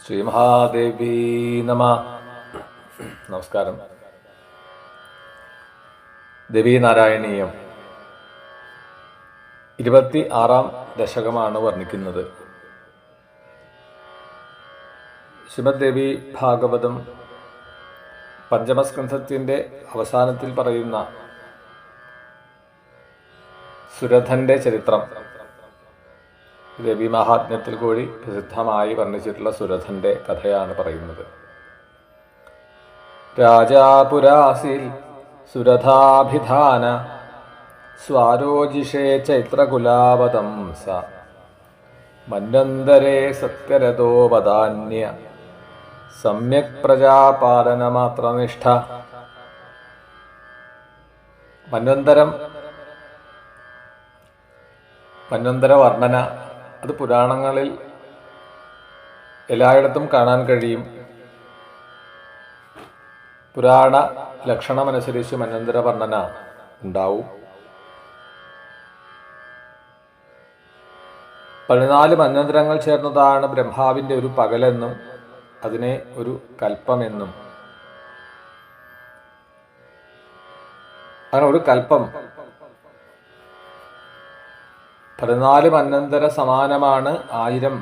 ശ്രീമഹാദേവീ നമ. നമസ്കാരം. ദേവീനാരായണീയം 26 ദശകമാണ് വർണ്ണിക്കുന്നത്. ശ്രീമദ് ദേവി ഭാഗവതം പഞ്ചമസ്കന്ധത്തിൻ്റെ അവസാനത്തിൽ പറയുന്ന സുരഥൻ്റെ ചരിത്രം, ദേവി മഹാത്മ്യത്തിൽ കൂടി പ്രസിദ്ധമായി വർണ്ണിച്ചിട്ടുള്ള സുരഥൻ്റെ കഥയാണ് പറയുന്നത്. രാജാപുരാസിൽ സുരഥാഭിധാന സ്വാരോജിഷേ ചൈത്രകുലാവതംസ മന്വന്തരേ സത്യരഥോപദാന്യ സമ്യക് പ്രജാപാലനമാത്രനിഷ്ഠ. മന്വന്തര വർണ്ണന അത് പുരാണങ്ങളിൽ എല്ലായിടത്തും കാണാൻ കഴിയും. പുരാണ ലക്ഷണമനുസരിച്ച് മന്വന്തര വർണ്ണന ഉണ്ടാവും. 14 മന്വന്തരങ്ങൾ ചേർന്നതാണ് ബ്രഹ്മാവിൻ്റെ ഒരു പകലെന്നും അതിനെ ഒരു കൽപ്പമെന്നും. അങ്ങനെ ഒരു കൽപ്പം 14 മന്വന്തര സമാനമാണ്. 1000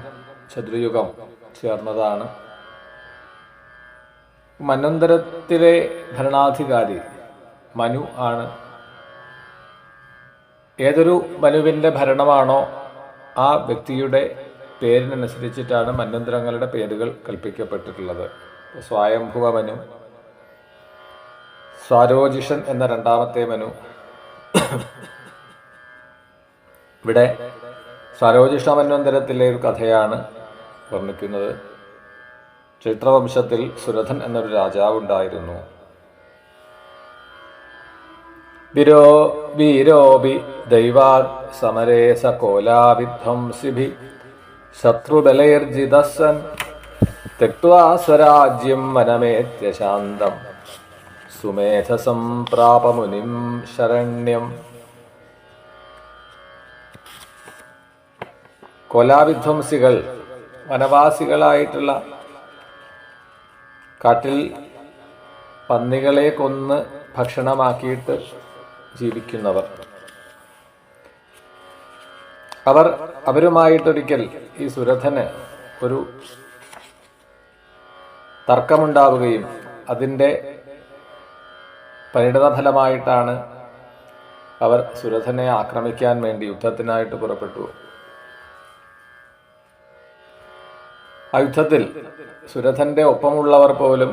ചതുർയുഗം ചേർന്നതാണ്. മന്വന്തരത്തിലെ ഭരണാധികാരി മനു ആണ്. ഏതൊരു മനുവിൻ്റെ ഭരണമാണോ ആ വ്യക്തിയുടെ പേരിനനുസരിച്ചിട്ടാണ് മന്വന്തരങ്ങളുടെ പേരുകൾ കൽപ്പിക്കപ്പെട്ടിട്ടുള്ളത്. സ്വയംഭുവ മനു, സ്വാരോജിഷൻ എന്ന രണ്ടാമത്തെ മനു. ഇവിടെ സ്വാരോജിഷ മന്വന്തരത്തിലെ ഒരു കഥയാണ് വർണ്ണിക്കുന്നത്. ചൈത്രവംശത്തിൽ സുരഥൻ എന്നൊരു രാജാവുണ്ടായിരുന്നു. വീരോപി ദൈവാത് സമരേ സ കോലാവിധ്വംസിഭി ശത്രുബലൈർജിതസ്സൻ തെക്ത്വാ സ്വരാജ്യം വനമേത്യശാന്തം സുമേധസം പ്രാപമുനിം ശരണ്യം. കോലാവിധ്വംസികൾ വനവാസികളായിട്ടുള്ള കാട്ടിൽ പന്നികളെ കൊന്ന് ഭക്ഷണമാക്കിയിട്ട് ജീവിക്കുന്നവർ. അവരുമായിട്ടൊരിക്കൽ ഈ സുരഥന് ഒരു തർക്കമുണ്ടാവുകയും അതിൻ്റെ പരിണതഫലമായിട്ടാണ് അവർ സുരഥനെ ആക്രമിക്കാൻ വേണ്ടി യുദ്ധത്തിനായിട്ട് പുറപ്പെട്ടു. ആ യുദ്ധത്തിൽ സുരഥന്റെ ഒപ്പമുള്ളവർ പോലും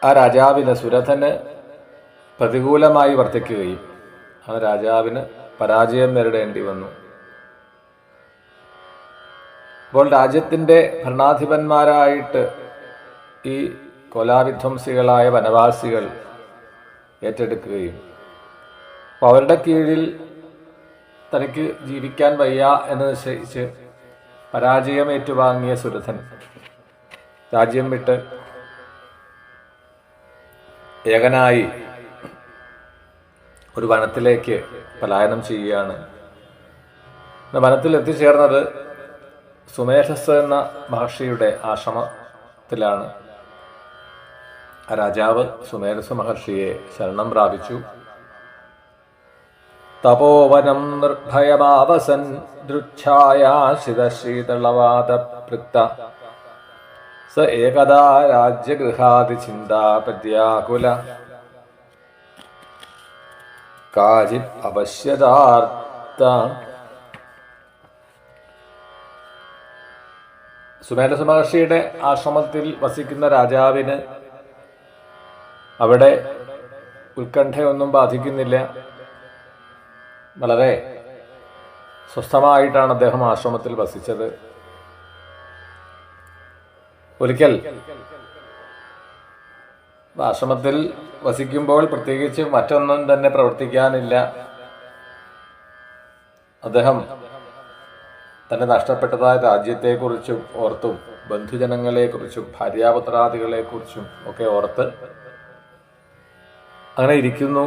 ആ രാജാവിന്, സുരഥന് പ്രതികൂലമായി വർത്തിക്കുകയും ആ രാജാവിന് പരാജയം നേരിടേണ്ടി വന്നു. അപ്പോൾ രാജ്യത്തിൻ്റെ ഭരണാധിപന്മാരായിട്ട് ഈ കോലാവിധ്വംസികളായ വനവാസികൾ ഏറ്റെടുക്കുകയും അപ്പോൾ അവരുടെ കീഴിൽ തനിക്ക് ജീവിക്കാൻ വയ്യ എന്ന് നിശ്ചയിച്ച് പരാജയം ഏറ്റുവാങ്ങിയ സുരഥൻ രാജ്യം വിട്ട് ഏകനായി ഒരു വനത്തിലേക്ക് പലായനം ചെയ്യുകയാണ്. വനത്തിൽ എത്തിച്ചേർന്നത് സുമേധസ് എന്ന മഹർഷിയുടെ ആശ്രമത്തിലാണ്. ആ രാജാവ് സുമേധസ് മഹർഷിയെ ശരണം പ്രാപിച്ചു. തപോവനം നിർഭയമാവസൻ ദൃച്ഛായാശിതശീതളവാതപൃക്ത സ ഏകദാ രാജ്യഗൃഹാതി ചിന്താപദ്യാകുല കാചിത് അവശ്യതാർത്ഥ. സുമേധസ് മഹർഷിയുടെ ആശ്രമത്തിൽ വസിക്കുന്ന രാജാവിന് അവിടെ ഉത്കണ്ഠയൊന്നും ബാധിക്കുന്നില്ല. വളരെ സ്വസ്ഥമായിട്ടാണ് അദ്ദേഹം ആശ്രമത്തിൽ വസിച്ചത്. ഒരിക്കൽ ആശ്രമത്തിൽ വസിക്കുമ്പോൾ പ്രത്യേകിച്ച് മറ്റൊന്നും തന്നെ പ്രവർത്തിക്കാനില്ല. അദ്ദേഹം തന്റെ നഷ്ടപ്പെട്ടതായ രാജ്യത്തെക്കുറിച്ചും ഓർത്തും ബന്ധുജനങ്ങളെക്കുറിച്ചും ഭാര്യാപുത്രാദികളെക്കുറിച്ചും ഒക്കെ ഓർത്ത് അങ്ങനെ ഇരിക്കുന്നു.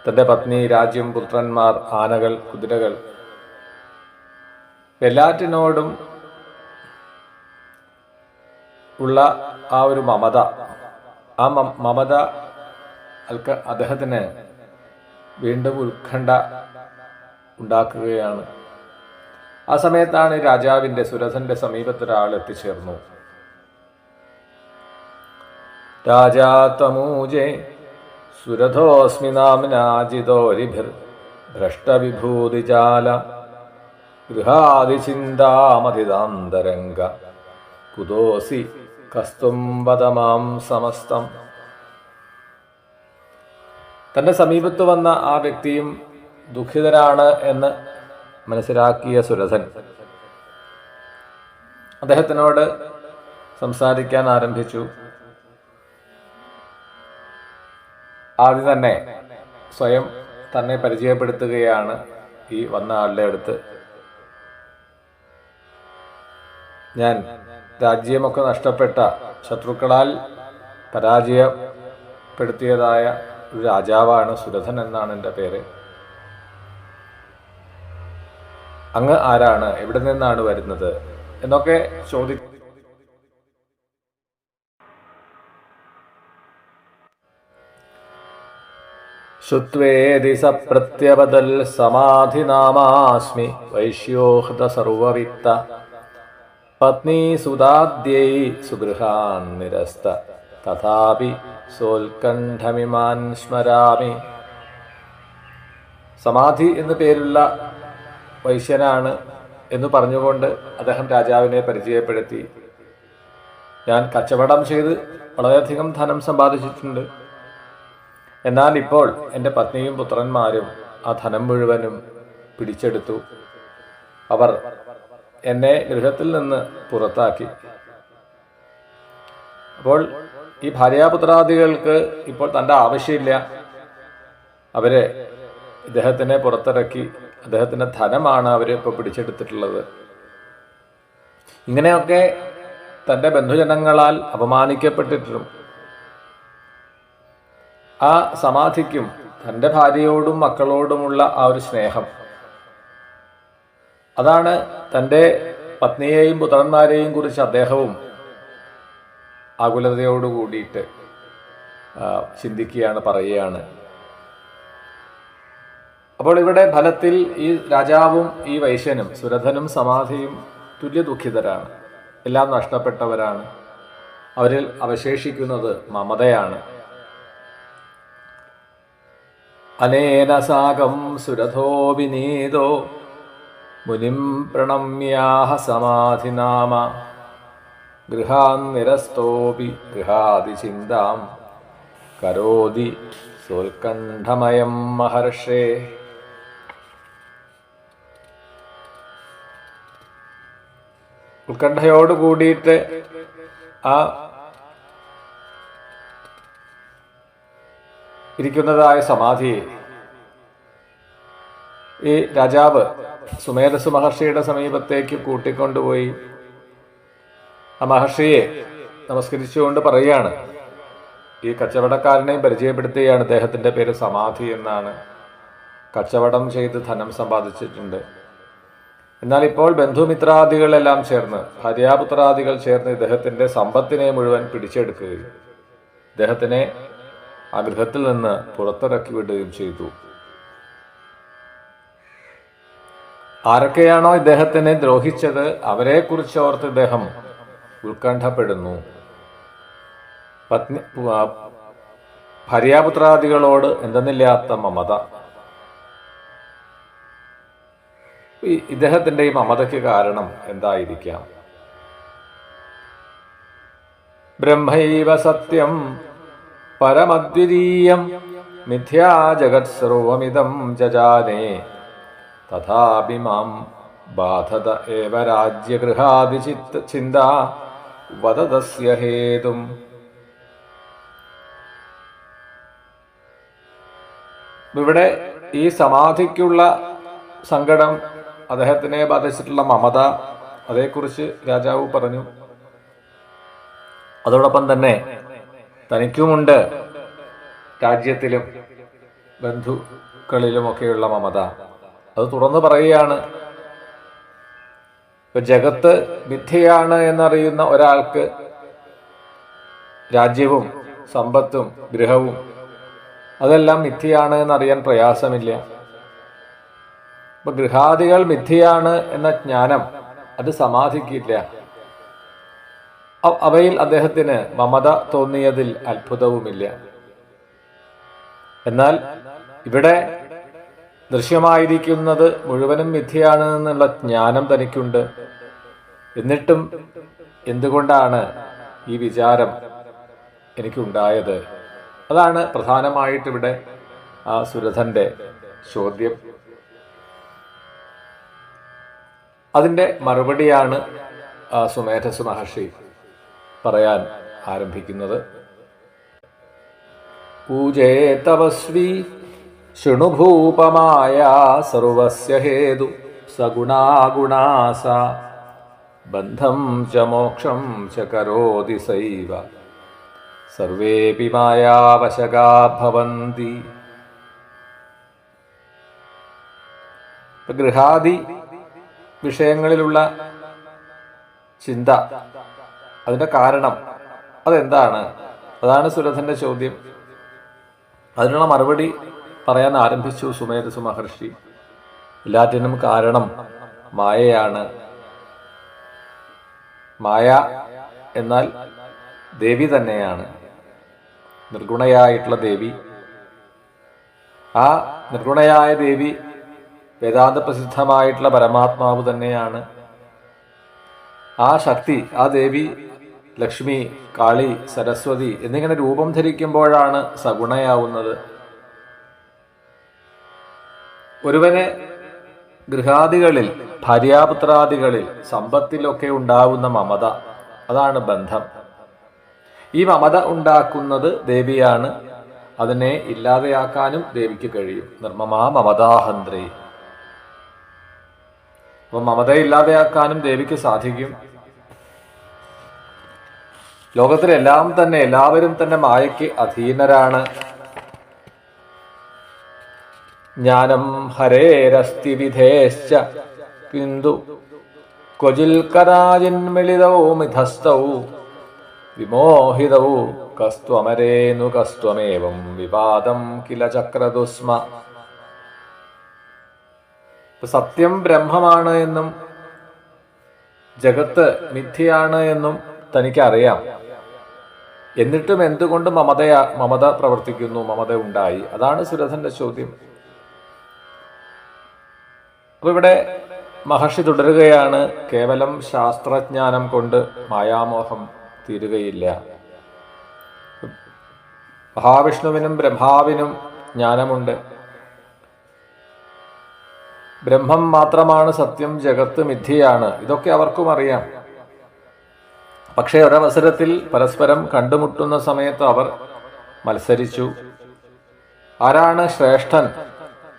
തൻ്റെ പത്നി, രാജ്യം, പുത്രന്മാർ, ആനകൾ, കുതിരകൾ എല്ലാറ്റിനോടും ഉള്ള ആ ഒരു മമത, ആ മമത അദ്ദേഹത്തിന് വീണ്ടും ഉത്കണ്ഠ ഉണ്ടാക്കുകയാണ്. ആ സമയത്താണ് രാജാവിന്റെ സുരഥന്റെ സമീപത്തൊരാൾ എത്തിച്ചേർന്നു. രാജാ തമൂജേ സുരഥോസ്മി നാംനാജിതോരിഭിർ ഭ്രഷ്ടവിഭൂതിജാല ഗൃഹാദിചിന്താമതിദാന്തരംഗ കുതോസി കസ്തും വദമാം സമസ്തം. തന്റെ സമീപത്ത് വന്ന ആ വ്യക്തിയും ദുഃഖിതനാണ് എന്ന് മനസ്സിലാക്കിയ സുരഥൻ അദ്ദേഹത്തിനോട് സംസാരിക്കാൻ ആരംഭിച്ചു. ആദ്യം തന്നെ സ്വയം തന്നെ പരിചയപ്പെടുത്തുകയാണ് ഈ വന്ന ആളുടെ അടുത്ത്. ഞാൻ രാജ്യമൊക്കെ നഷ്ടപ്പെട്ട, ശത്രുക്കളാൽ പരാജയപ്പെടുത്തിയതായ ഒരു രാജാവാണ്, സുരഥൻ എന്നാണ് എൻ്റെ പേര്. അങ്ങ് ആരാണ്, എവിടെ നിന്നാണ് വരുന്നത് എന്നൊക്കെ ചോദിക്കും. ശ്രുത്വേതി സപ്രത്യവദൽ സമാധിനാമാസ്മി വൈശ്യോഹൃത സർവവിത്ത പത്നീ സുതാദ്യൈ സുഗൃഹാൻ നിരസ്ത തഥാപി സോൽകണ്ഠമിമാൻ സ്മരാമി. സമാധി എന്നു പേരുള്ള വൈശ്യനാണ് എന്ന് പറഞ്ഞുകൊണ്ട് അദ്ദേഹം രാജാവിനെ പരിചയപ്പെടുത്തി. ഞാൻ കച്ചവടം ചെയ്ത് വളരെയധികം ധനം സമ്പാദിച്ചിട്ടുണ്ട്. എന്നാൽ ഇപ്പോൾ എൻ്റെ പത്നിയും പുത്രന്മാരും ആ ധനം മുഴുവനും പിടിച്ചെടുത്തു. അവർ എന്നെ ഗൃഹത്തിൽ നിന്ന് പുറത്താക്കി. അപ്പോൾ ഈ ഭാര്യാപുത്രാദികൾക്ക് ഇപ്പോൾ തൻ്റെ ആവശ്യമില്ല. അവരെ ഇദ്ദേഹത്തിനെ പുറത്തിറക്കി. അദ്ദേഹത്തിൻ്റെ ധനമാണ് അവർ ഇപ്പോൾ പിടിച്ചെടുത്തിട്ടുള്ളത്. ഇങ്ങനെയൊക്കെ തൻ്റെ ബന്ധുജനങ്ങളാൽ അപമാനിക്കപ്പെട്ടിട്ടും ആ സമാധിക്കും തൻ്റെ ഭാര്യയോടും മക്കളോടുമുള്ള ആ ഒരു സ്നേഹം, അതാണ് തൻ്റെ പത്നിയെയും പുത്രന്മാരെയും കുറിച്ച് അദ്ദേഹവും ആകുലതയോട് കൂടിയിട്ട് ചിന്തിക്കുകയാണ്, പറയുകയാണ്. അപ്പോൾ ഇവിടെ ഫലത്തിൽ ഈ രാജാവും ഈ വൈശ്യനും, സുരഥനും സമാധിയും തുല്യ ദുഃഖിതരാണ്. എല്ലാം നഷ്ടപ്പെട്ടവരാണ്. അവരിൽ അവശേഷിക്കുന്നത് മമതയാണ്. അനേന സാകം സുരഥോ വിനീതോ മുനിം പ്രണമ്യാഹ സമാധിനാമ ഗൃഹാൻ നിരസ്തോപി ഗൃഹാദിചിന്താം കരോതി സോൽകണ്ഠമയം മഹർഷേ. ഉത്കണ്ഠയോട് കൂടിയിട്ട് ആ ഇരിക്കുന്നതായ സമാധിയെ ഈ രാജാവ് സുമേധസ് മഹർഷിയുടെ സമീപത്തേക്ക് കൂട്ടിക്കൊണ്ടുപോയി ആ മഹർഷിയെ നമസ്കരിച്ചുകൊണ്ട് പറയുകയാണ്. ഈ കച്ചവടക്കാരനെയും പരിചയപ്പെടുത്തുകയാണ്. അദ്ദേഹത്തിൻ്റെ പേര് സമാധി എന്നാണ്. കച്ചവടം ചെയ്ത് ധനം സമ്പാദിച്ചിട്ടുണ്ട്. എന്നാൽ ഇപ്പോൾ ബന്ധുമിത്രാദികളെല്ലാം ചേർന്ന്, ഭാര്യാപുത്രാദികൾ ചേർന്ന് ഇദ്ദേഹത്തിൻ്റെ സമ്പത്തിനെ മുഴുവൻ പിടിച്ചെടുക്കുകയും ഇദ്ദേഹത്തിനെ ആ ഗൃഹത്തിൽ നിന്ന് പുറത്തിറക്കി വിടുകയും ചെയ്തു. ആരൊക്കെയാണോ ഇദ്ദേഹത്തിനെ ദ്രോഹിച്ചത് അവരെ കുറിച്ചോർത്ത് ഇദ്ദേഹം ഉത്കണ്ഠപ്പെടുന്നു. ഭാര്യാപുത്രാദികളോട് എന്തെന്നില്ലാത്ത മമത. ഇദ്ദേഹത്തിന്റെ ഈ മമതയ്ക്ക് കാരണം എന്തായിരിക്കാം? ബ്രഹ്മൈവ സത്യം പരമദ്വിതീയം മിഥ്യാ ജഗത് സർവമിദം ജജാനേ തഥാപി മാം ബാധത ഏവ രാജ്യഗൃഹാദി ചിന്ത വദതസ്യ ഹേതും. ഇവിടെ ഈ സമാധിക്കുള്ള സങ്കടം, അദ്ദേഹത്തിനെ ബാധിച്ചിട്ടുള്ള മമത, അതേക്കുറിച്ച് രാജാവ് പറഞ്ഞു. അതോടൊപ്പം തന്നെ തനിക്കുമുണ്ട് രാജ്യത്തിലും ബന്ധുക്കളിലുമൊക്കെയുള്ള മമത. അത് തുറന്നു പറയുകയാണ്. ഇപ്പൊ ജഗത്ത് മിഥ്യയാണ് എന്നറിയുന്ന ഒരാൾക്ക് രാജ്യവും സമ്പത്തും ഗൃഹവും അതെല്ലാം മിഥ്യയാണ് എന്നറിയാൻ പ്രയാസമില്ല. അപ്പൊ ഗൃഹാദികൾ മിഥ്യയാണ് എന്ന ജ്ഞാനം അത് സമാധിക്കില്ല. അവയിൽ അദ്ദേഹത്തിന് മമത തോന്നിയതിൽ അത്ഭുതവുമില്ല. എന്നാൽ ഇവിടെ ദൃശ്യമായിരിക്കുന്നത് മുഴുവനും മിഥ്യയാണ് എന്നുള്ള ജ്ഞാനം തനിക്കുണ്ട്. എന്നിട്ടും എന്തുകൊണ്ടാണ് ഈ വിചാരം എനിക്കുണ്ടായത്? അതാണ് പ്രധാനമായിട്ടിവിടെ ആ സുരഥന്റെ ചോദ്യം. അതിൻ്റെ മറുപടിയാണ് സുമേധസ് മഹർഷി പറയാൻ ആരംഭിക്കുന്നത്. ഊജേ തപസ്വി ശൃണുഭൂപമായ സർവസ്യ ഹേതു സഗുണാഗുണാസ ബന്ധം ച മോക്ഷം ച കരോതി സൈവ സർവേപി മായാവശകാ ഭവന്തി. ഗൃഹാദി വിഷയങ്ങളിലുള്ള ചിന്ത, അതിൻ്റെ കാരണം അതെന്താണ്? അതാണ് സുരഥന്റെ ചോദ്യം. അതിനുള്ള മറുപടി പറയാൻ ആരംഭിച്ചു സുമേധസ് മഹർഷി. എല്ലാറ്റിനും കാരണം മായയാണ്. മായ എന്നാൽ ദേവി തന്നെയാണ്, നിർഗുണയായിട്ടുള്ള ദേവി. ആ നിർഗുണയായ ദേവി വേദാന്ത പ്രസിദ്ധമായിട്ടുള്ള പരമാത്മാവ് തന്നെയാണ്. ആ ശക്തി, ആ ദേവി ലക്ഷ്മി, കാളി, സരസ്വതി എന്നിങ്ങനെ രൂപം ധരിക്കുമ്പോഴാണ് സഗുണയാവുന്നത്. ഒരുവന് ഗൃഹാദികളിൽ, ഭാര്യാപുത്രാദികളിൽ, സമ്പത്തിലൊക്കെ ഉണ്ടാവുന്ന മമത, അതാണ് ബന്ധം. ഈ മമത ഉണ്ടാക്കുന്നത് ദേവിയാണ്. അതിനെ ഇല്ലാതെയാക്കാനും ദേവിക്ക് കഴിയും. നിർമ്മമാ മമതാഹന്ത്രേ. അപ്പൊ മമതയെ ഇല്ലാതെയാക്കാനും ദേവിക്ക് സാധിക്കും. ലോകത്തിലെല്ലാം തന്നെ, എല്ലാവരും തന്നെ മായയ്ക്ക് അധീനരാണ്. ജ്ഞാനം ഹരേരസ്തി വിധേശ്ച കിന്തു ക്വചിൽ കരാജിന്മിളിതൗ മിഥസ്ഥൗ വിമോഹിതൗ കസ്ത്വമരേനു കസ്ത്വമേവം വിവാദം കില ചക്രദുസ്മ. സത്യം ബ്രഹ്മമാണ് എന്നും ജഗത്ത് മിഥ്യയാണ് എന്നും തനിക്കറിയാം. എന്നിട്ടും എന്തുകൊണ്ട് മമത പ്രവർത്തിക്കുന്നു, മമത ഉണ്ടായി? അതാണ് സുരഥന്റെ ചോദ്യം. അപ്പൊ ഇവിടെ മഹർഷി തുടരുകയാണ്. കേവലം ശാസ്ത്രജ്ഞാനം കൊണ്ട് മായാമോഹം തീരുകയില്ല. മഹാവിഷ്ണുവിനും ബ്രഹ്മാവിനും ജ്ഞാനമുണ്ട്. ബ്രഹ്മം മാത്രമാണ് സത്യം, ജഗത്ത് മിഥ്യയാണ്, ഇതൊക്കെ അവർക്കും അറിയാം. പക്ഷേ ഒരവസരത്തിൽ പരസ്പരം കണ്ടുമുട്ടുന്ന സമയത്ത് അവർ മത്സരിച്ചു. ആരാണ് ശ്രേഷ്ഠൻ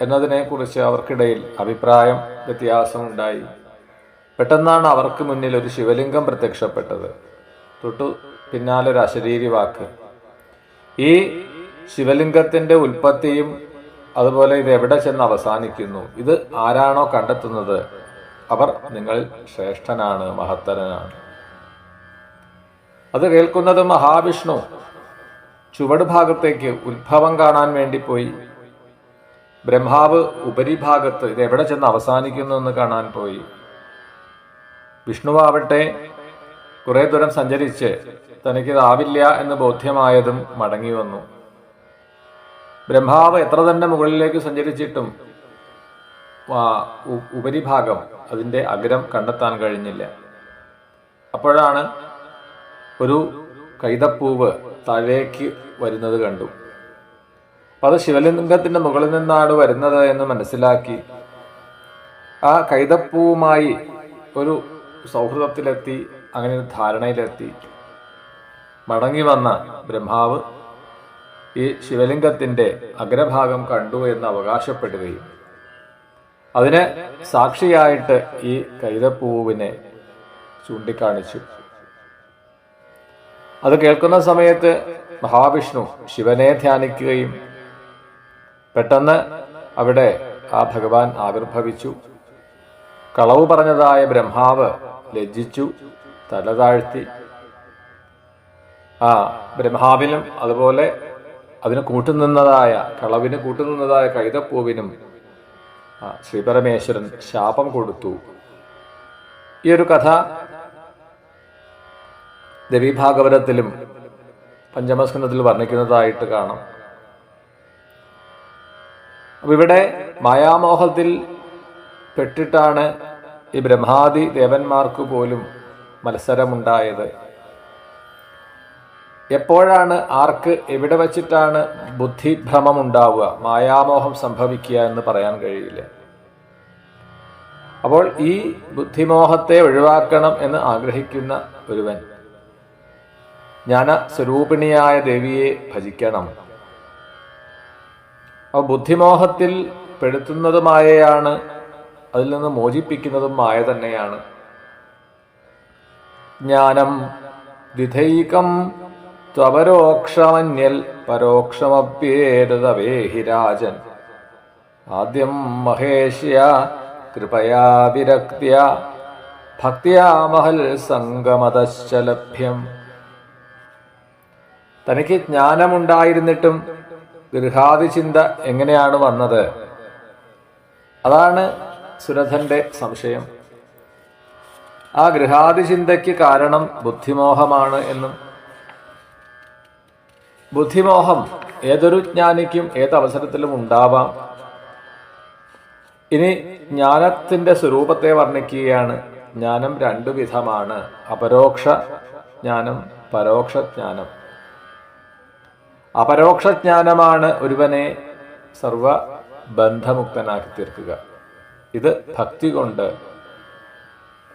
എന്നതിനെക്കുറിച്ച് അവർക്കിടയിൽ അഭിപ്രായം വ്യത്യാസമുണ്ടായി. പെട്ടെന്നാണ് അവർക്ക് മുന്നിൽ ഒരു ശിവലിംഗം പ്രത്യക്ഷപ്പെട്ടത്. തൊട്ടു പിന്നാലെ ഒരു അശരീരി വാക്ക്. ഈ ശിവലിംഗത്തിന്റെ ഉൽപ്പത്തിയും അതുപോലെ ഇത് എവിടെ ചെന്ന് അവസാനിക്കുന്നു, ഇത് ആരാണോ കണ്ടെത്തുന്നത് അവർ നിങ്ങൾ ശ്രേഷ്ഠനാണ്, മഹത്തരനാണ്. അത് കേൾക്കുന്നത് മഹാവിഷ്ണു ചുവട് ഭാഗത്തേക്ക് ഉത്ഭവം കാണാൻ വേണ്ടി പോയി. ബ്രഹ്മാവ് ഉപരിഭാഗത്ത് ഇത് എവിടെ ചെന്ന് അവസാനിക്കുന്നു എന്ന് കാണാൻ പോയി. വിഷ്ണുവാവട്ടെ കുറെ ദൂരം സഞ്ചരിച്ച് തനിക്കിതാവില്ല എന്ന് ബോധ്യമായതും മടങ്ങി വന്നു. ബ്രഹ്മാവ് എത്ര തന്നെ മുകളിലേക്ക് സഞ്ചരിച്ചിട്ടും ഉപരിഭാഗം, അതിൻ്റെ അഗ്രം കണ്ടെത്താൻ കഴിഞ്ഞില്ല. അപ്പോഴാണ് ഒരു കൈതപ്പൂവ് താഴേക്ക് വരുന്നത് കണ്ടു. അപ്പം അത് ശിവലിംഗത്തിന്റെ മുകളിൽ നിന്നാണ് വരുന്നത് എന്ന് മനസ്സിലാക്കി ആ കൈതപ്പൂവുമായി ഒരു സൗഹൃദത്തിലെത്തി, അങ്ങനെ ഒരു ധാരണയിലെത്തി. മടങ്ങി വന്ന ബ്രഹ്മാവ് ഈ ശിവലിംഗത്തിന്റെ അഗ്രഭാഗം കണ്ടു എന്ന് അവകാശപ്പെടുകയും അതിന് സാക്ഷിയായിട്ട് ഈ കൈതപ്പൂവിനെ ചൂണ്ടിക്കാണിച്ചു. അത് കേൾക്കുന്ന സമയത്ത് മഹാവിഷ്ണു ശിവനെ ധ്യാനിക്കുകയും പെട്ടെന്ന് അവിടെ ആ ഭഗവാൻ ആവിർഭവിച്ചു. കളവ് പറഞ്ഞതായ ബ്രഹ്മാവ് ലജ്ജിച്ചു, തല താഴ്ത്തി. ബ്രഹ്മാവിനും അതുപോലെ അതിന് കൂട്ടുനിന്നതായ, കളവിന് കൂട്ടുനിന്നതായ കൈതപ്പൂവിനും ശ്രീപരമേശ്വരൻ ശാപം കൊടുത്തു. ഈ ഒരു കഥ ദേവീഭാഗവതത്തിലും പഞ്ചമസ്കന്ധത്തിൽ വർണ്ണിക്കുന്നതായിട്ട് കാണാം. അപ്പൊ ഇവിടെ മായാമോഹത്തിൽ പെട്ടിട്ടാണ് ഈ ബ്രഹ്മാദി ദേവന്മാർക്ക് പോലും മത്സരമുണ്ടായത്. എപ്പോഴാണ്, ആർക്ക്, എവിടെ വച്ചിട്ടാണ് ബുദ്ധിഭ്രമം ഉണ്ടാവുക, മായാമോഹം സംഭവിക്കുക എന്ന് പറയാൻ കഴിയില്ല. അപ്പോൾ ഈ ബുദ്ധിമോഹത്തെ ഒഴിവാക്കണം എന്ന് ആഗ്രഹിക്കുന്ന ഒരുവൻ ജ്ഞാന സ്വരൂപിണിയായ ദേവിയെ ഭജിക്കണം. അപ്പോൾ ബുദ്ധിമോഹത്തിൽ പെടുത്തുന്നതും മായയാണ്, അതിൽ നിന്ന് മോചിപ്പിക്കുന്നതും മായ തന്നെയാണ്. ജ്ഞാനം ദ്വിധൈകം ത്വപരോക്ഷമന്യൽ പരോക്ഷമപ്യേതവേഹി രാജൻ. ആദ്യം മഹേഷ്യ കൃപയാ വിരക്ത്യ ഭക്തിയാ മഹൽ സംഗമതശ്ച ലഭ്യം. തനിക്ക് ജ്ഞാനമുണ്ടായിരുന്നിട്ടും ഗൃഹാദി ചിന്ത എങ്ങനെയാണ് വന്നത്? അതാണ് സുരഥന്റെ സംശയം. ആ ഗൃഹാദി ചിന്തയ്ക്ക് കാരണം ബുദ്ധിമോഹമാണ് എന്നും, ബുദ്ധിമോഹം ഏതൊരു ജ്ഞാനിക്കും ഏതവസരത്തിലും ഉണ്ടാവാം. ഇനി ജ്ഞാനത്തിന്റെ സ്വരൂപത്തെ വർണ്ണിക്കുകയാണ്. ജ്ഞാനം രണ്ടു വിധമാണ്: അപരോക്ഷ ജ്ഞാനം, പരോക്ഷ ജ്ഞാനം. അപരോക്ഷ ജ്ഞാനമാണ് ഒരുവനെ സർവബന്ധമുക്തനാക്കി തീർക്കുക. ഇത് ഭക്തി കൊണ്ട്,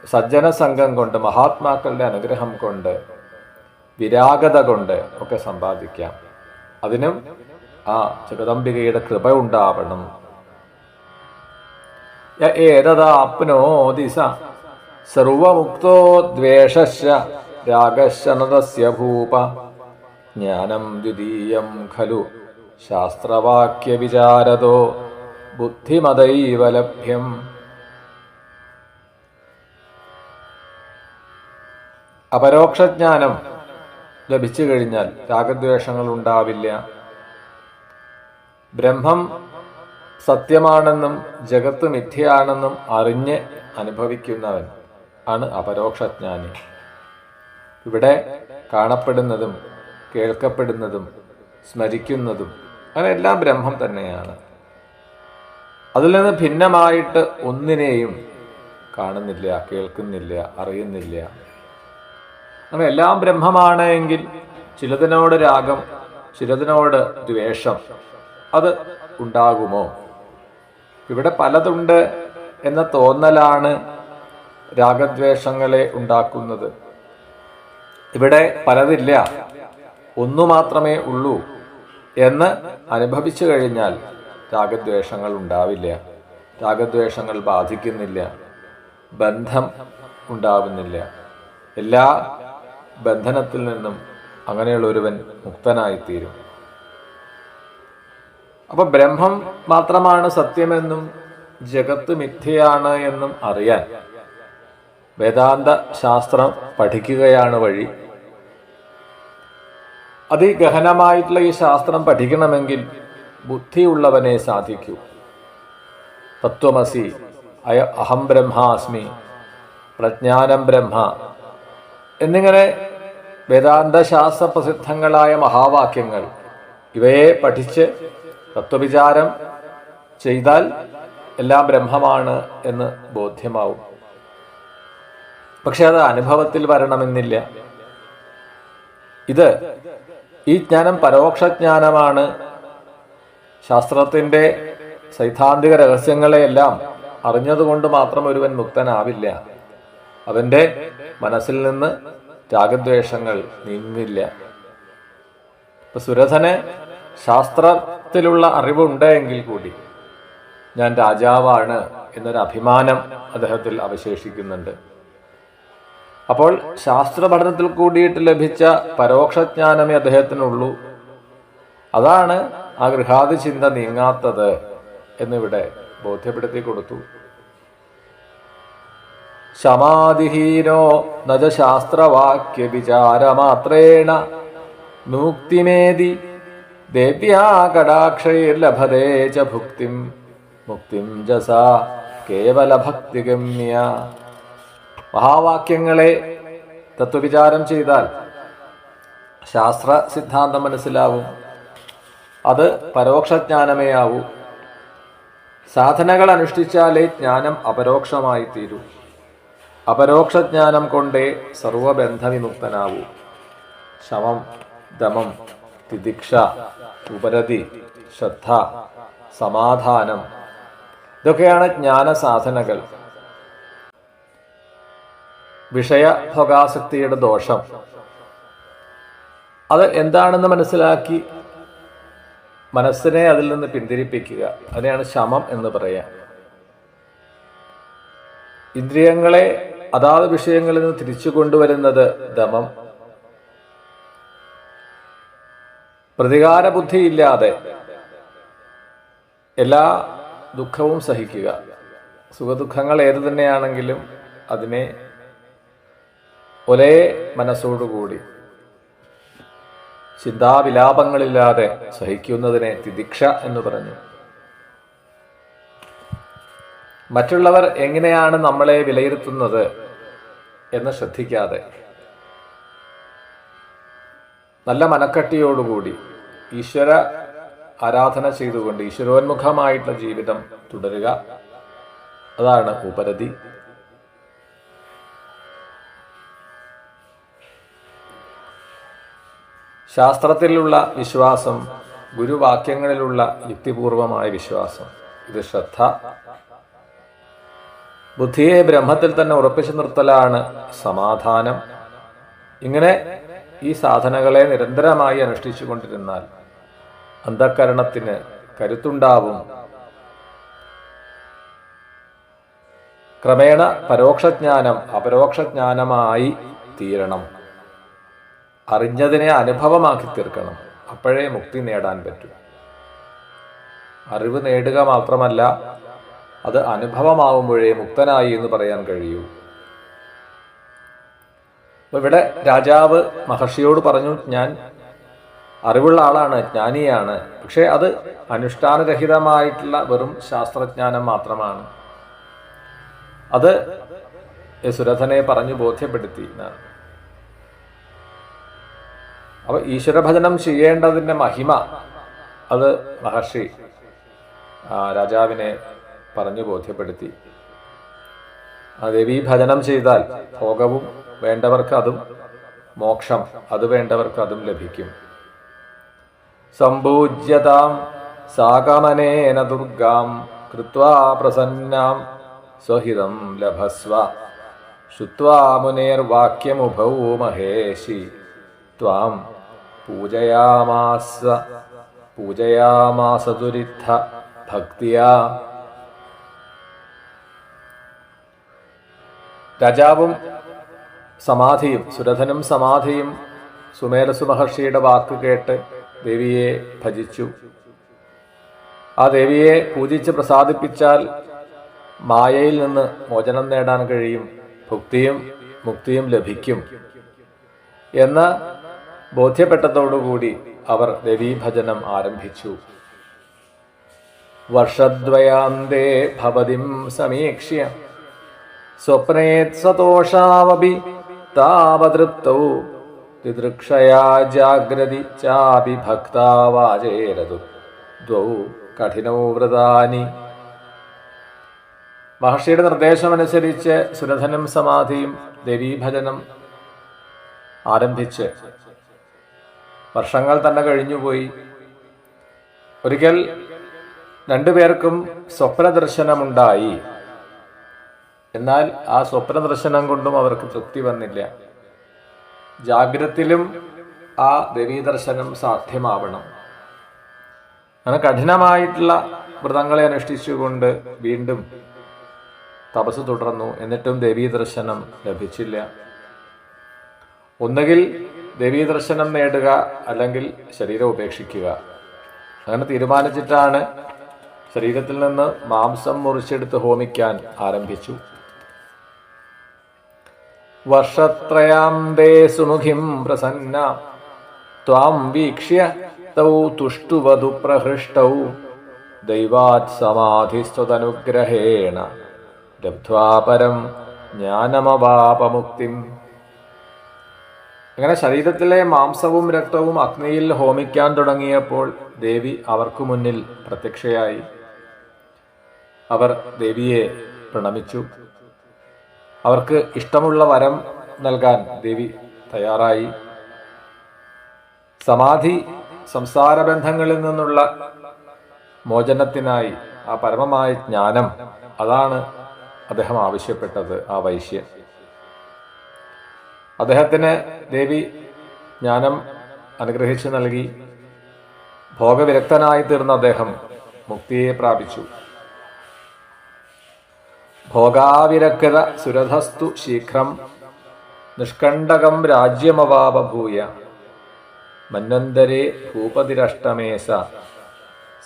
സജ്ജനസംഘം കൊണ്ട്, മഹാത്മാക്കളുടെ അനുഗ്രഹം കൊണ്ട്, വിരാഗത കൊണ്ട് ഒക്കെ സമ്പാദിക്കാം. അതിനും ആ ജഗദംബികയുടെ കൃപ ഉണ്ടാവണം. ഏതദാപ്നോതി സ സർവമുക്തോ ദ്വേഷശ്ച രാഗശ്ച ഭൂപ. ജ്ഞാനം ദ്വിതീയം ഖലു ശാസ്ത്രവാക്യവിചാരതോ ബുദ്ധിമതൈവ ലഭ്യം. അപരോക്ഷജ്ഞാനം ലഭിച്ചു കഴിഞ്ഞാൽ രാഗദ്വേഷങ്ങൾ ഉണ്ടാവില്ല. ബ്രഹ്മം സത്യമാണെന്നും ജഗത്ത് മിഥ്യയാണെന്നും അറിഞ്ഞ് അനുഭവിക്കുന്നവൻ ആണ് അപരോക്ഷജ്ഞാനി. ഇവിടെ കാണപ്പെടുന്നതും കേൾക്കപ്പെടുന്നതും സ്മരിക്കുന്നതും അങ്ങനെ എല്ലാം ബ്രഹ്മം തന്നെയാണ്. അതിൽ നിന്ന് ഭിന്നമായിട്ട് ഒന്നിനെയും കാണുന്നില്ല, കേൾക്കുന്നില്ല, അറിയുന്നില്ല. അങ്ങനെ എല്ലാം ബ്രഹ്മമാണ് എങ്കിൽ ചിലതിനോട് രാഗം, ചിലതിനോട് ദ്വേഷം അത് ഉണ്ടാകുമോ? ഇവിടെ പലതുണ്ട് എന്ന തോന്നലാണ് രാഗദ്വേഷങ്ങളെ ഉണ്ടാക്കുന്നത്. ഇവിടെ പലതില്ല, ഒന്നു മാത്രമേ ഉള്ളൂ എന്ന് അനുഭവിച്ചു കഴിഞ്ഞാൽ രാഗദ്വേഷങ്ങൾ ഉണ്ടാവില്ല, രാഗദ്വേഷങ്ങൾ ബാധിക്കുന്നില്ല, ബന്ധം ഉണ്ടാവുന്നില്ല. എല്ലാ ബന്ധനത്തിൽ നിന്നും അങ്ങനെയുള്ള ഒരുവൻ മുക്തനായിത്തീരും. അപ്പൊ ബ്രഹ്മം മാത്രമാണ് സത്യമെന്നും ജഗത്ത് മിഥ്യയാണ് എന്നും അറിയാൻ വേദാന്ത ശാസ്ത്രം പഠിക്കുകയാണ് വഴി. അതിഗഹനമായിട്ടുള്ള ഈ ശാസ്ത്രം പഠിക്കണമെങ്കിൽ ബുദ്ധിയുള്ളവനെ സാധിക്കൂ. തത്വമസി, അഹം ബ്രഹ്മാസ്മി, പ്രജ്ഞാനം ബ്രഹ്മ എന്നിങ്ങനെ വേദാന്തശാസ്ത്ര പ്രസിദ്ധങ്ങളായ മഹാവാക്യങ്ങൾ, ഇവയെ പഠിച്ച് തത്വവിചാരം ചെയ്താൽ എല്ലാം ബ്രഹ്മമാണ് എന്ന് ബോധ്യമാവും. പക്ഷെ അത് അനുഭവത്തിൽ വരണമെന്നില്ല. ഈ ജ്ഞാനം പരോക്ഷജ്ഞാനമാണ്. ശാസ്ത്രത്തിന്റെ സൈദ്ധാന്തിക രഹസ്യങ്ങളെയെല്ലാം അറിഞ്ഞതുകൊണ്ട് മാത്രം ഒരുവൻ മുക്തനാവില്ല. അവന്റെ മനസ്സിൽ നിന്ന് രാഗദ്വേഷങ്ങൾ നീങ്ങില്ല. ഇപ്പൊ സുരഥന് ശാസ്ത്രത്തിലുള്ള അറിവുണ്ടെങ്കിൽ കൂടി ഞാൻ രാജാവാണ് എന്നൊരു അഭിമാനം അദ്ദേഹത്തിൽ അവശേഷിക്കുന്നുണ്ട്. അപ്പോൾ ശാസ്ത്ര പഠനത്തിൽ കൂടിയിട്ട് ലഭിച്ച പരോക്ഷജ്ഞാനമേ അദ്ദേഹത്തിനുള്ളൂ. അതാണ് ആ ഗൃഹാദി ചിന്ത നീങ്ങാത്തത് എന്നിവിടെ ബോധ്യപ്പെടുത്തി കൊടുത്തു. ശമാദിഹീനോ നജ ശാസ്ത്രവാക്യ വിചാരമാത്രേണ മുക്തിമേതി ദേവ്യാ കടാക്ഷൈർലഭതേ ച ഭുക്തിം മുക്തിം ജസാ കേവല ഭക്തിഗമ്യ. മഹാവാക്യങ്ങളെ തത്വവിചാരം ചെയ്താൽ ശാസ്ത്ര സിദ്ധാന്തം മനസ്സിലാവും. അത് പരോക്ഷജ്ഞാനമേ ആവൂ. സാധനകൾ അനുഷ്ഠിച്ചാലേ ജ്ഞാനം അപരോക്ഷമായി തീരൂ. അപരോക്ഷജ്ഞാനം കൊണ്ടേ സർവബന്ധവിമുക്തനാവൂ. ശമം, ദമം, തിദിക്ഷ, ഉപരതി, ശ്രദ്ധ, സമാധാനം, ഇതൊക്കെയാണ് ജ്ഞാനസാധനകൾ. വിഷയഭോഗാസക്തിയുടെ ദോഷം അത് എന്താണെന്ന് മനസ്സിലാക്കി മനസ്സിനെ അതിൽ നിന്ന് പിന്തിരിപ്പിക്കുക, അതിനെയാണ് ശമം എന്ന് പറയാം. ഇന്ദ്രിയങ്ങളെ അതാത് വിഷയങ്ങളിൽ നിന്ന് തിരിച്ചു കൊണ്ടുവരുന്നത് ദമം. പ്രതികാര ബുദ്ധിയില്ലാതെ എല്ലാ ദുഃഖവും സഹിക്കുക. സുഖദുഃഖങ്ങൾ ഏതു തന്നെയാണെങ്കിലും അതിനെ ഒരേ മനസ്സോടുകൂടി ചിന്താവിലാപങ്ങളില്ലാതെ സഹിക്കുന്നതിനെ തിദിക്ഷ എന്ന് പറഞ്ഞു. മറ്റുള്ളവർ എങ്ങനെയാണ് നമ്മളെ വിലയിരുത്തുന്നത് എന്ന് ശ്രദ്ധിക്കാതെ നല്ല മനക്കട്ടിയോടുകൂടി ഈശ്വര ആരാധന ചെയ്തുകൊണ്ട് ഈശ്വരോന്മുഖമായിട്ടുള്ള ജീവിതം തുടരുക, അതാണ് ഉപരതി. ശാസ്ത്രത്തിലുള്ള വിശ്വാസം, ഗുരുവാക്യങ്ങളിലുള്ള യുക്തിപൂർവമായ വിശ്വാസം, ഇത് ശ്രദ്ധ. ബുദ്ധിയെ ബ്രഹ്മത്തിൽ തന്നെ ഉറപ്പിച്ചു നിർത്തലാണ് സമാധാനം. ഇങ്ങനെ ഈ സാധനകളെ നിരന്തരമായി അനുഷ്ഠിച്ചു കൊണ്ടിരുന്നാൽ അന്ധഃകരണത്തിന് കരുത്തുണ്ടാവും. ക്രമേണ പരോക്ഷജ്ഞാനം അപരോക്ഷജ്ഞാനമായി തീരണം. അറിഞ്ഞതിനെ അനുഭവമാക്കി തീർക്കണം. അപ്പോഴേ മുക്തി നേടാൻ പറ്റും. അറിവ് നേടുക മാത്രമല്ല, അത് അനുഭവമാവുമ്പോഴേ മുക്തനായി എന്ന് പറയാൻ കഴിയൂ. ഇവിടെ രാജാവ് മഹർഷിയോട് പറഞ്ഞു, ഞാൻ അറിവുള്ള ആളാണ്, ജ്ഞാനിയാണ്, പക്ഷെ അത് അനുഷ്ഠാനരഹിതമായിട്ടുള്ള വെറും ശാസ്ത്രജ്ഞാനം മാത്രമാണ്. അത് സുരഥനെ പറഞ്ഞു ബോധ്യപ്പെടുത്തി. അപ്പൊ ഈശ്വരഭജനം ചെയ്യേണ്ടതിൻ്റെ മഹിമ അത് മഹർഷി രാജാവിനെ പറഞ്ഞു ബോധ്യപ്പെടുത്തി. ആ ദേവീ ഭജനം ചെയ്താൽ ഭോഗവും വേണ്ടവർക്ക് അതും, മോക്ഷം അത് വേണ്ടവർക്ക് അതും ലഭിക്കും. സംപൂജ്യതാം സാകമനേന ദുർഗാം കൃത്വാ പ്രസന്നാം സ്വഹിതം ലഭസ്വ ശ്രുത്വാ മുനേർവാക്യമുഭൗ മഹേഷി ത്വാം പൂജയാമാസ ദുരിദ്ധ ഭക്തിയാ. രാജാവും സമാധിയും, സുരഥനും സമാധിയും സുമേരസു മഹർഷിയുടെ വാക്ക് കേട്ട് ദേവിയെ ഭജിച്ചു. ആ ദേവിയെ പൂജിച്ച് പ്രസാദിപ്പിച്ചാൽ മായയിൽ നിന്ന് മോചനം നേടാൻ കഴിയും, ഭുക്തിയും മുക്തിയും ലഭിക്കും എന്ന് ബോധ്യപ്പെട്ടതോടുകൂടി അവർ ദേവീഭജനം ആരംഭിച്ചു. വർഷദ്വയാന്തേ ഭവതിം സമീക്ഷ്യ സ്വപ്നേത് സതോഷാവപി താവതൃപ്തൗ ദിദൃക്ഷയാ ജാഗ്രതി ചാപി ഭക്താവാചേരതു ദ്വൗ കഠിനൗ വ്രതാനി. മഹർഷിയുടെ നിർദ്ദേശമനുസരിച്ച് സുരഥനും സമാധിയും ദേവീഭജനം ആരംഭിച്ച് വർഷങ്ങൾ തന്നെ കഴിഞ്ഞുപോയി. ഒരിക്കൽ രണ്ടുപേർക്കും സ്വപ്നദർശനമുണ്ടായി. എന്നാൽ ആ സ്വപ്നദർശനം കൊണ്ടും അവർക്ക് തൃപ്തി വന്നില്ല. ജാഗ്രത്തിലും ആ ദേവീദർശനം സാധ്യമാവണം. അങ്ങനെ കഠിനമായിട്ടുള്ള വ്രതങ്ങളെ അനുഷ്ഠിച്ചുകൊണ്ട് വീണ്ടും തപസ് തുടർന്നു. എന്നിട്ടും ദേവീദർശനം ലഭിച്ചില്ല. ഒന്നുകിൽ ദേവീദർശനം നേടുക, അല്ലെങ്കിൽ ശരീരം ഉപേക്ഷിക്കുക. അങ്ങനെ തീരുമാനിച്ചിട്ടാണ് ശരീരത്തിൽ നിന്ന് മാംസം മുറിച്ചെടുത്ത് ഹോമിക്കാൻ ആരംഭിച്ചു. വർഷത്രയാന്തേ സുമുഖിം പ്രസന്ന ത്വാം വീക്ഷ്യ തൗ തുഷ്ടുവതു പ്രഹൃഷ്ടൗ ദൈവാത് സമാധിസ്ത്വതനുഗ്രഹേണ ലബ്ധ്വാ പരം ജ്ഞാനമവാപമുക്തിം. അങ്ങനെ ശരീരത്തിലെ മാംസവും രക്തവും അഗ്നിയിൽ ഹോമിക്കാൻ തുടങ്ങിയപ്പോൾ ദേവി അവർക്കു മുന്നിൽ പ്രത്യക്ഷയായി. അവർ ദേവിയെ പ്രണമിച്ചു. അവർക്ക് ഇഷ്ടമുള്ള വരം നൽകാൻ ദേവി തയ്യാറായി. സമാധി സംസാരബന്ധങ്ങളിൽ നിന്നുള്ള മോചനത്തിനായി ആ പരമമായ ജ്ഞാനം, അതാണ് അദ്ദേഹം ആവശ്യപ്പെട്ടത്. ആ വൈശ്യൻ അദ്ദേഹത്തിന് ദേവി ജ്ഞാനം അനുഗ്രഹിച്ചു നൽകി. ഭോഗവിരക്തനായി തീർന്ന അദ്ദേഹം മുക്തിയെ പ്രാപിച്ചു. ഭോഗാവിരക്ത സുരഥസ്തു ശീഘ്രം നിഷ്കണ്ടകം രാജ്യമവാപഭൂയ മന്വന്തരേ ഭൂപതിരഷ്ടമേസ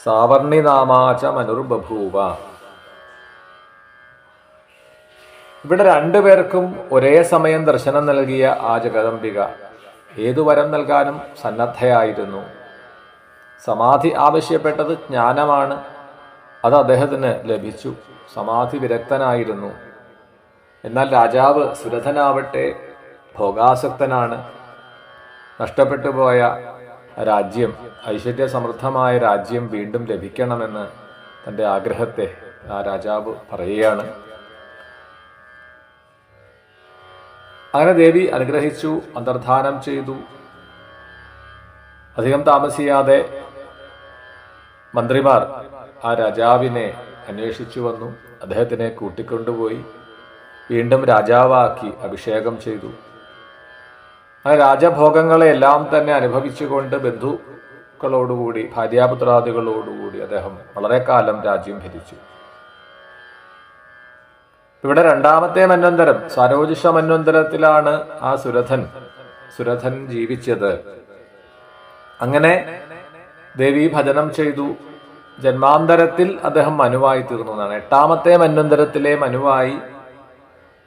സാവർണിനാമാച മനുർബഭൂവ. ഇവിടെ രണ്ടുപേർക്കും ഒരേ സമയം ദർശനം നൽകിയ ആ ജഗദംബിക ഏതു വരം നൽകാനും സന്നദ്ധയായിരുന്നു. സമാധി ആവശ്യപ്പെട്ടത് ജ്ഞാനമാണ്. അത് അദ്ദേഹത്തിന് ലഭിച്ചു. സമാധി വിരക്തനായിരുന്നു. എന്നാൽ രാജാവ് സുരഥനാവട്ടെ ഭോഗാസക്തനാണ്. നഷ്ടപ്പെട്ടു പോയ രാജ്യം, ഐശ്വര്യസമൃദ്ധമായ രാജ്യം വീണ്ടും ലഭിക്കണമെന്ന് തൻ്റെ ആഗ്രഹത്തെ ആ രാജാവ് പറയുകയാണ്. അങ്ങനെ ദേവി അനുഗ്രഹിച്ചു, അന്തർധാനം ചെയ്തു. അധികം താമസിയാതെ മന്ത്രിമാർ ആ രാജാവിനെ അന്വേഷിച്ചു വന്നു. അദ്ദേഹത്തിനെ കൂട്ടിക്കൊണ്ടുപോയി വീണ്ടും രാജാവാക്കി അഭിഷേകം ചെയ്തു. ആ രാജഭോഗങ്ങളെല്ലാം തന്നെ അനുഭവിച്ചുകൊണ്ട് ബന്ധുക്കളോടുകൂടി, ഭാര്യാപുത്രാദികളോടുകൂടി അദ്ദേഹം വളരെ കാലം രാജ്യം ഭരിച്ചു. ഇവിടെ രണ്ടാമത്തെ മന്വന്തരം, സരോജിഷ മന്വന്തരത്തിലാണ് ആ സുരഥൻ ജീവിച്ചത്. അങ്ങനെ ദേവി ഭജനം ചെയ്തു. ജന്മാന്തരത്തിൽ അദ്ദേഹം മനുവായി തീർന്നു എന്നാണ്. എട്ടാമത്തെ മന്വന്തരത്തിലെ മനുവായി,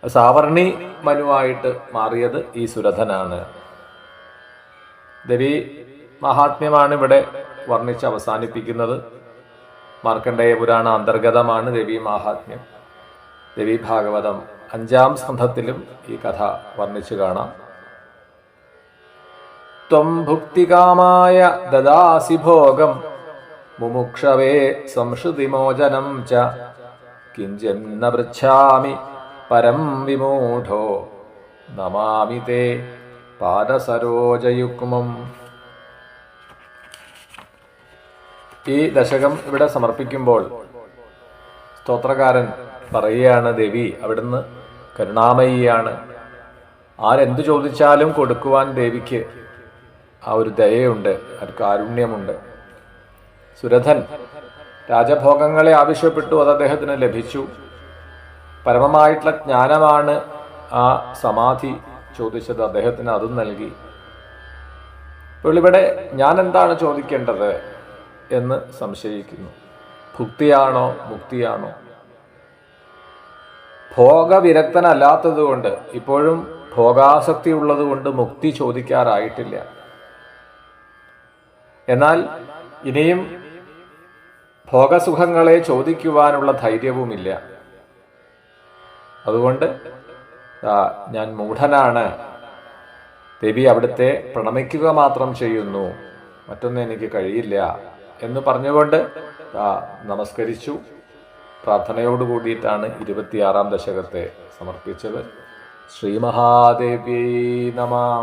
സാവർണി മനുവായിട്ട് മാറിയത് ഈ സുരഥനാണ്. ദേവി മഹാത്മ്യമാണ് ഇവിടെ വർണ്ണിച്ച് അവസാനിപ്പിക്കുന്നത്. മാർക്കണ്ഡേയ പുരാണ അന്തർഗതമാണ് ദേവി മഹാത്മ്യം. ദേവി ഭാഗവതം 5-ാം സ്കന്ധത്തിലും ഈ കഥ വർണ്ണിച്ചു കാണാം. ത്വം ഭുക്തികാമായ ദദാസി ഭോഗം മുമുക്ഷവേ സംശ്രുതിമോചനം ച കിഞ്ചന്ന പൃച്ഛാമി പരം വിമൂഢോ നമാമി തേ പാദസരോജയുഗ്മം. ഈ ദശകം ഇവിടെ സമർപ്പിക്കുമ്പോൾ സ്തോത്രകാരൻ പറയുകയാണ്, ദേവി അവിടുന്ന് കരുണാമയിയാണ്. ആരെന്തു ചോദിച്ചാലും കൊടുക്കുവാൻ ദേവിക്ക് ആ ഒരു ദയയുണ്ട്, ഒരു കാരുണ്യമുണ്ട്. സുരഥൻ രാജഭോഗങ്ങളെ ആവശ്യപ്പെട്ടു, അത് അദ്ദേഹത്തിന് ലഭിച്ചു. പരമമായിട്ടുള്ള ജ്ഞാനമാണ് ആ സമാധി ചോദിച്ചത്, അദ്ദേഹത്തിന് അതും നൽകി. ഇപ്പോൾ ഇവിടെ ഞാൻ എന്താണ് ചോദിക്കേണ്ടത് എന്ന് സംശയിക്കുന്നു. ഭുക്തിയാണോ മുക്തിയാണോ? ഭോഗവിരക്തനല്ലാത്തത് കൊണ്ട്, ഇപ്പോഴും ഭോഗാസക്തി ഉള്ളത് കൊണ്ട് മുക്തി ചോദിക്കാറായിട്ടില്ല. എന്നാൽ ഇനിയും ഭോഗസുഖങ്ങളെ ചോദിക്കുവാനുള്ള ധൈര്യവുമില്ല. അതുകൊണ്ട് ഞാൻ മൂഢനാണ്, ദേവി അവിടുത്തെ പ്രണമിക്കുക മാത്രം ചെയ്യുന്നു, മറ്റൊന്നും എനിക്ക് കഴിയില്ല എന്ന് പറഞ്ഞുകൊണ്ട് നമസ്കരിച്ചു. പ്രാർത്ഥനയോടുകൂടിയിട്ടാണ് 26-ാം ദശകത്തെ സമർപ്പിച്ചത്. ശ്രീ മഹാദേവ്യൈ നമഃ.